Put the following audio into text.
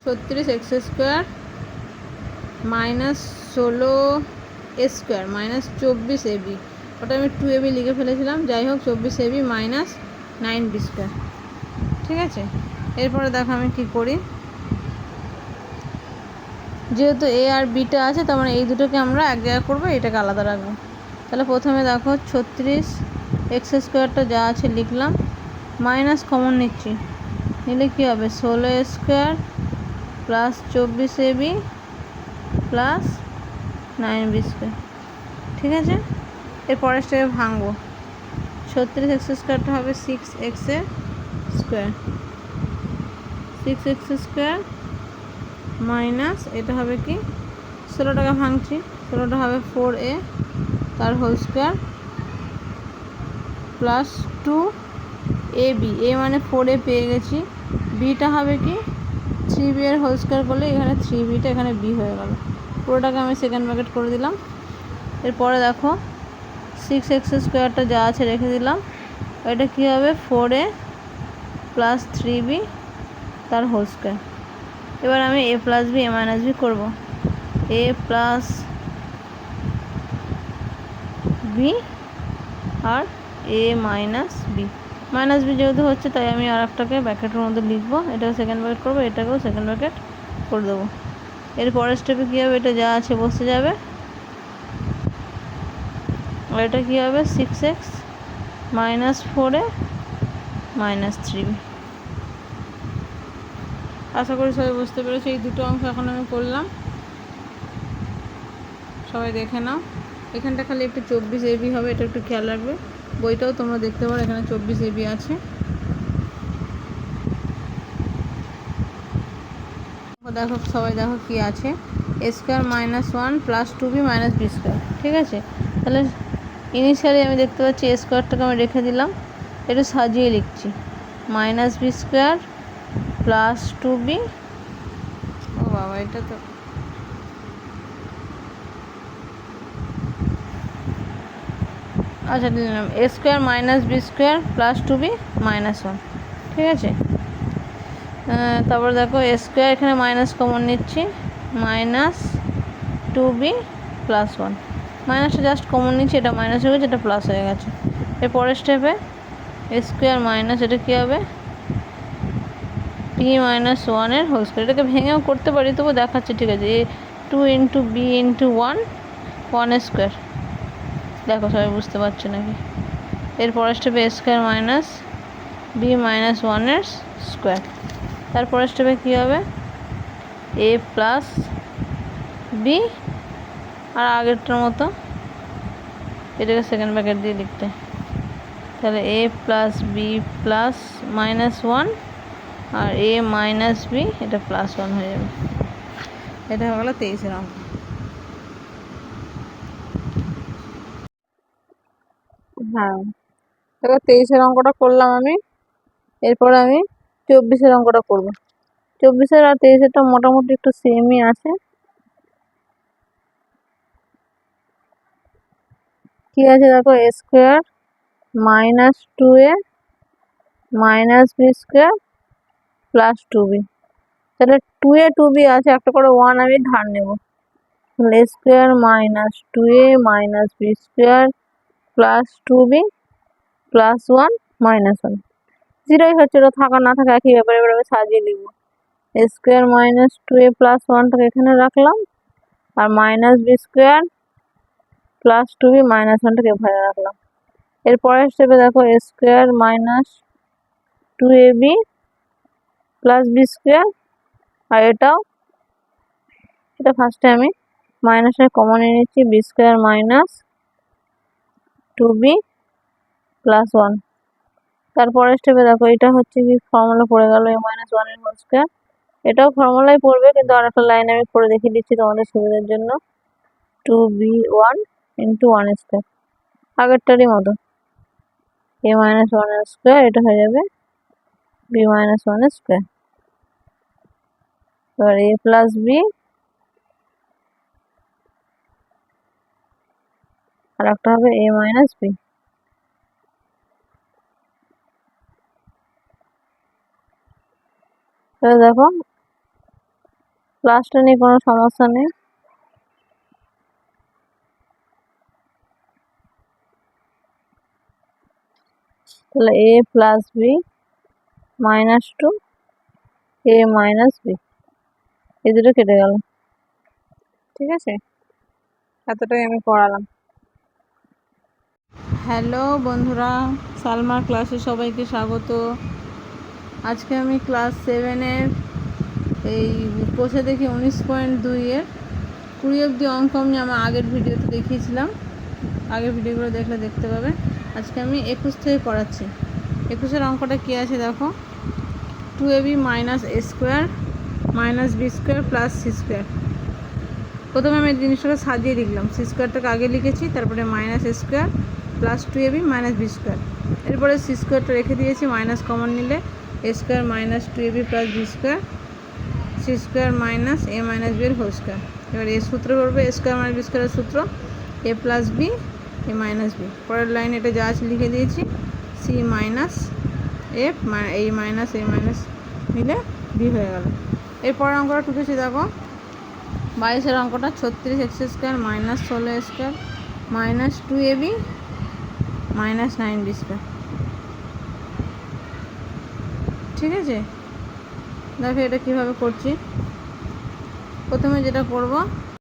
36x² minus 16a² minus 24ab, ওটা আমি 2ab লিখে ফেলেছিলাম, যাই হোক 24ab মাইনাস 9b²। ঠিক আছে, এরপরে দেখো আমি কি করি। যেহেতু এ আর বিটা আছে, তার মানে এই দুটোকে আমরা এক জায়গায় করবো, এটাকে আলাদা রাখবো। তাহলে প্রথমে দেখো 36x² যা আছে লিখলাম, মাইনাস কমন নিচ্ছি, নিলে কী হবে 16a² plus 24ab plus 9b²। ঠিক আছে, এর পরের স্টেপে ভাঙবো। 36x² হবে 6x² 6x² মাইনাস এটা হবে কি 16টাকে ভাঙছি, 16টা হবে 4a তার হোল স্কোয়ার প্লাস 2ab, এ মানে 4a পেয়ে গেছি, বিটা হবে কি 3b এর হোল স্কোয়ার করলে এখানে 3bটা এখানে b হয়ে গেল, পুরোটাকে আমি সেকেন্ড ব্র্যাকেট করে দিলাম। এরপরে দেখো 6x² যা আছে রেখে দিলাম, এটা কী হবে 4a প্লাস 3b তার হোল স্কোয়ার। এবার আমি a plus b a minus b করবো, a প্লাস b আর a minus b, minus b যেহেতু হচ্ছে তাই আমি আর একটাকে ব্র্যাকেটের মধ্যে লিখবো, এটাকে সেকেন্ড ব্র্যাকেট করবো, এটাকেও সেকেন্ড ব্র্যাকেট করে দেবো। এর পরের স্টেপে কী হবে, এটা যা আছে বসে যাবে, আর এটা কী হবে 6x minus 4a minus 3b। আশা করি সবাই বুঝতে পেরেছো। এই দুটো অংশ এখন আমি করলাম, সবাই দেখে নাও। এখানটা খালি একটু 24ab হবে, এটা একটু খেয়াল রাখবে, বইটাও তোমরা দেখতে পারো, এখানে 24ab আছে। দেখো সবাই দেখো কি আছে, a² minus 1 plus 2b minus b²। ঠিক আছে, তাহলে ইনিশিয়ালি আমি দেখতে পাচ্ছি a²টাকে আমি রেখে দিলাম, একটু সাজিয়ে লিখছি, মাইনাস b² প্লাস 2b, ও বাবা এটা তো আচ্ছা দিলাম, a² minus b² plus 2b minus 1। ঠিক আছে, তারপর দেখো a² এখানে মাইনাস কমন নিচ্ছি, মাইনাস 2b প্লাস 1, মাইনাসটা জাস্ট কমন নিচ্ছি, এটা মাইনাস হয়ে গেছে, এটা প্লাস হয়ে গেছে। এর পরের স্টেপে a² মাইনাস এটা কী হবে p মাইনাস 1 হোল স্কোয়ার, এটাকে ভেঙেও করতে পারি, তবু দেখাচ্ছি। ঠিক আছে, 2 ইন্টু b ইন্টু 1 স্কোয়ার, দেখো সবাই বুঝতে পারছো নাকি। এর পরের স্টেপে a² minus b minus 1 square, তারপরের স্টেপে কী হবে a প্লাস b, আর আগেরটার মতো এটাকে সেকেন্ড ব্র্যাকেট দিয়ে লিখতে, তাহলে a plus b plus minus 1 আর a মাইনাস b এটা প্লাস 1 হয়ে যাবে। এটা হয়ে গেল 23-এর অঙ্ক। হ্যাঁ, এবার 23-এর অঙ্কটা করলাম আমি, এরপর আমি 24-এর অঙ্কটা করব। 24-এর আর 23-এরটা মোটামুটি একটু সেমই আছে। কি আছে দেখো, a² minus 2a minus b² plus 2b, তাহলে 2a 2b আছে, একটা করে 1 আমি ধার নেব, তাহলে a² minus 2a minus b² plus 2b plus 1 minus 1, জিরোই হচ্ছে, ওটা থাকা না থাকা একই ব্যাপারে। এবার আমি সাজিয়ে লিখবো, a² মাইনাস 2a প্লাস 1টাকে এখানে রাখলাম, আর minus b² plus 2b minus 1টাকে এভাবে রাখলাম। এরপরের স্টেপে দেখো a² minus 2ab plus b², আর এটা ফার্স্টে আমি মাইনাসের কমন নিয়ে নিচ্ছি, b² মাইনাস 2b প্লাস 1। তারপরের স্টেপে দেখো এটা হচ্ছে কি ফর্মুলা পড়ে গেল a মাইনাস 1 হোল স্কোয়ার, এটাও ফর্মুলাই পড়বে, কিন্তু আর একটা লাইন আমি করে দেখিয়ে দিচ্ছি তোমাদের সুবিধার জন্য, 2b1 ইন্টু 1² আগেরটারই মতো, a মাইনাস 1² এটা হয়ে যাবে b মাইনাস 1²। এবার a প্লাস b আর একটা হবে a মাইনাস b। তাহলে দেখো প্লাসটা নিয়ে কোনো সমস্যা নেই। তাহলে a plus b minus two a minus b, এই দুটো কেটে গেল। ঠিক আছে, এতটাই আমি পড়ালাম। হ্যালো বন্ধুরা, সালমার ক্লাসে সবাইকে স্বাগত। আজকে আমি ক্লাস 7-এর এই কোষে দেখি 19.2-এর 20 অবধি অঙ্ক আমি আমার আগের ভিডিওতে দেখিয়েছিলাম, আগের ভিডিওগুলো দেখলে দেখতে পাবে। আজকে আমি 21 থেকে করাচ্ছি। 21-এর অঙ্কটা কী আছে দেখো, 2ab minus a square minus b square plus c square. প্রথমে আমি জিনিসটাকে সাজিয়ে লিখলাম, সি স্কোয়ারটাকে আগে লিখেছি, তারপরে minus a square plus 2ab minus b square. এরপরে সি স্কোয়ারটা রেখে দিয়েছি, মাইনাস কমন নিলে a square minus 2ab plus b square c square minus a minus b এর হোল স্কোয়ার। এবার এ সূত্র করবে, এ স্কোয়ার মাইনাস বি স্কোয়ারের সূত্র এ plus B A minus B. পরের লাইন এটা যা আছে লিখে দিয়েছি, সি মাইনাস এফ এই মাইনাস এ মাইনাস মিলে বি হয়ে গেল। এরপরের অঙ্কটা টুকেছি দেখো, 22-এর অঙ্কটা 36 x square minus 16 square minus 2ab minus 9b square. ঠিক আছে, দেখো এটা কীভাবে করছি। প্রথমে যেটা করব,